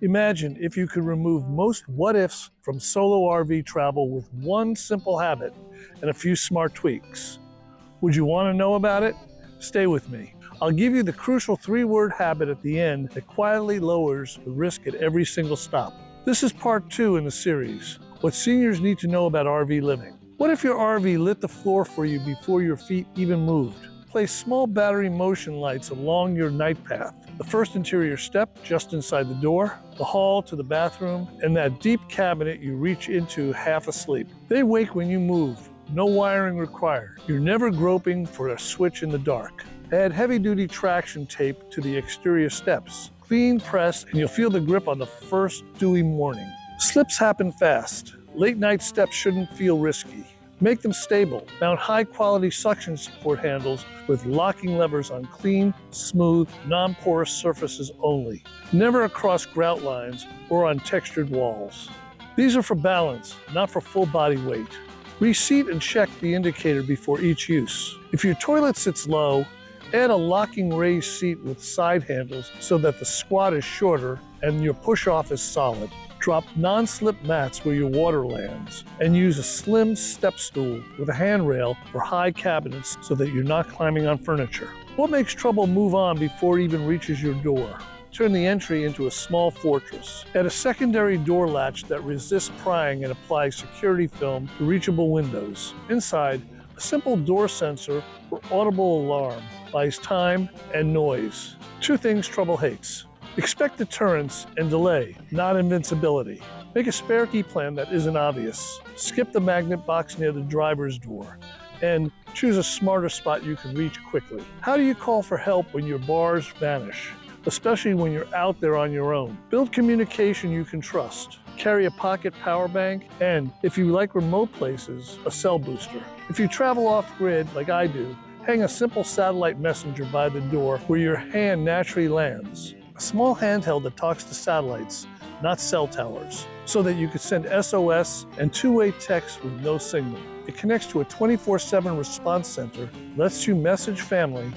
Imagine if you could remove most what-ifs from solo RV travel with one simple habit and a few smart tweaks. Would you want to know about it? Stay with me. I'll give you the crucial 3-word habit at the end that quietly lowers the risk at every single stop. This is part 2 in the series, what seniors need to know about RV living. What if your RV lit the floor for you before your feet even moved? Place small battery motion lights along your night path. The first interior step just inside the door, the hall to the bathroom, and that deep cabinet you reach into half asleep. They wake when you move. No wiring required. You're never groping for a switch in the dark. Add heavy-duty traction tape to the exterior steps. Clean, press, and you'll feel the grip on the first dewy morning. Slips happen fast. Late-night steps shouldn't feel risky. Make them stable. Mount high-quality suction support handles with locking levers on clean, smooth, non-porous surfaces only. Never across grout lines or on textured walls. These are for balance, not for full body weight. Reseat and check the indicator before each use. If your toilet sits low, add a locking raised seat with side handles so that the squat is shorter and your push-off is solid. Drop non-slip mats where your water lands, and use a slim step stool with a handrail for high cabinets so that you're not climbing on furniture. What makes trouble move on before it even reaches your door? Turn the entry into a small fortress. Add a secondary door latch that resists prying and apply security film to reachable windows. Inside, a simple door sensor for audible alarm buys time and noise. 2 things trouble hates. Expect deterrence and delay, not invincibility. Make a spare key plan that isn't obvious. Skip the magnet box near the driver's door. And choose a smarter spot you can reach quickly. How do you call for help when your bars vanish? Especially when you're out there on your own. Build communication you can trust. Carry a pocket power bank, and if you like remote places, a cell booster. If you travel off-grid like I do, hang a simple satellite messenger by the door where your hand naturally lands. A small handheld that talks to satellites, not cell towers, so that you could send SOS and 2-way text with no signal. It connects to a 24/7 response center, lets you message family,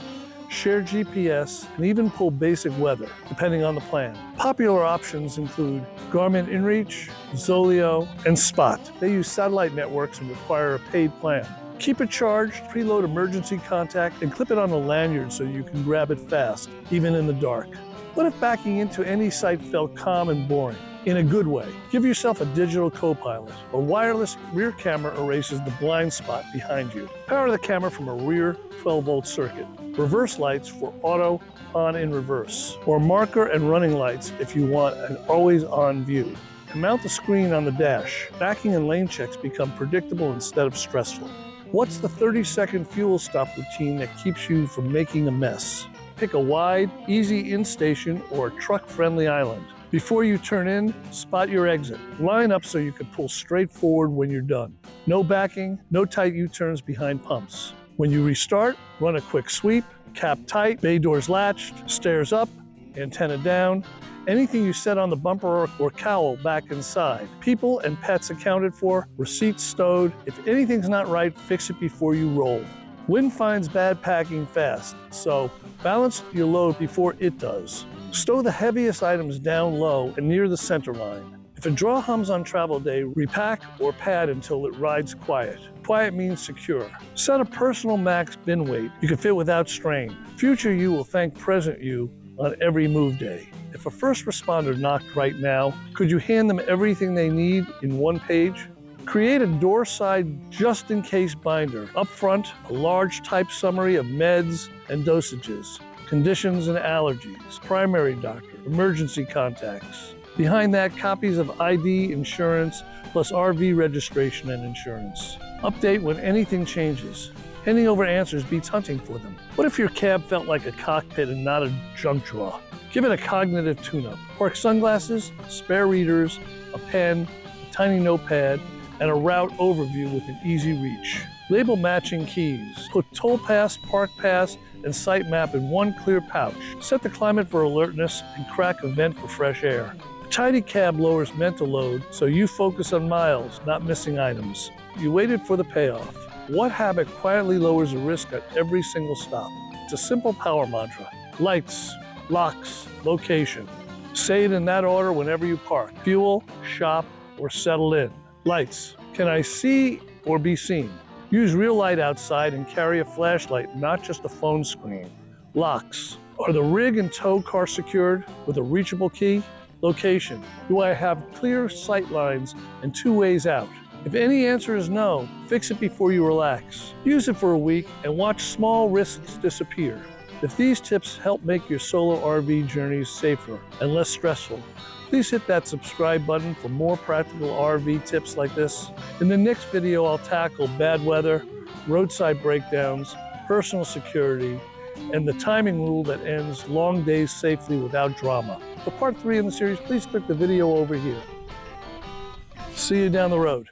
share GPS, and even pull basic weather, depending on the plan. Popular options include Garmin InReach, Zoleo, and Spot. They use satellite networks and require a paid plan. Keep it charged, preload emergency contact, and clip it on a lanyard so you can grab it fast, even in the dark. What if backing into any site felt calm and boring? In a good way. Give yourself a digital copilot. A wireless rear camera erases the blind spot behind you. Power the camera from a rear 12-volt circuit. Reverse lights for auto on in reverse. Or marker and running lights if you want an always-on view. And mount the screen on the dash. Backing and lane checks become predictable instead of stressful. What's the 30-second fuel stop routine that keeps you from making a mess? Pick a wide, easy in station or truck-friendly island. Before you turn in, spot your exit. Line up so you can pull straight forward when you're done. No backing, no tight U-turns behind pumps. When you restart, run a quick sweep, cap tight, bay doors latched, stairs up, antenna down, anything you set on the bumper or cowl back inside. People and pets accounted for, receipts stowed. If anything's not right, fix it before you roll. Wind finds bad packing fast, so balance your load before it does. Stow the heaviest items down low and near the center line. If a draw hums on travel day, repack or pad until it rides quiet. Quiet means secure. Set a personal max bin weight you can fit without strain. Future you will thank present you on every move day. If a first responder knocked right now, could you hand them everything they need in one page? Create a door side just-in-case binder. Up front, a large type summary of meds and dosages, conditions and allergies, primary doctor, emergency contacts. Behind that, copies of ID, insurance, plus RV registration and insurance. Update when anything changes. Handing over answers beats hunting for them. What if your cab felt like a cockpit and not a junk drawer? Give it a cognitive tune-up. Park sunglasses, spare readers, a pen, a tiny notepad, and a route overview with an easy reach. Label matching keys. Put toll pass, park pass, and site map in one clear pouch. Set the climate for alertness and crack a vent for fresh air. A tidy cab lowers mental load, so you focus on miles, not missing items. You waited for the payoff. What habit quietly lowers the risk at every single stop? It's a simple power mantra. Lights, locks, location. Say it in that order whenever you park: fuel, shop, or settle in. Lights: can I see or be seen? Use real light outside and carry a flashlight, not just a phone screen. Locks: are the rig and tow car secured with a reachable key? Location: do I have clear sight lines and 2 ways out? If any answer is no, fix it before you relax. Use it for a week and watch small risks disappear. If these tips help make your solo RV journeys safer and less stressful, please hit that subscribe button for more practical RV tips like this. In the next video, I'll tackle bad weather, roadside breakdowns, personal security, and the timing rule that ends long days safely without drama. For part 3 in the series, please click the video over here. See you down the road.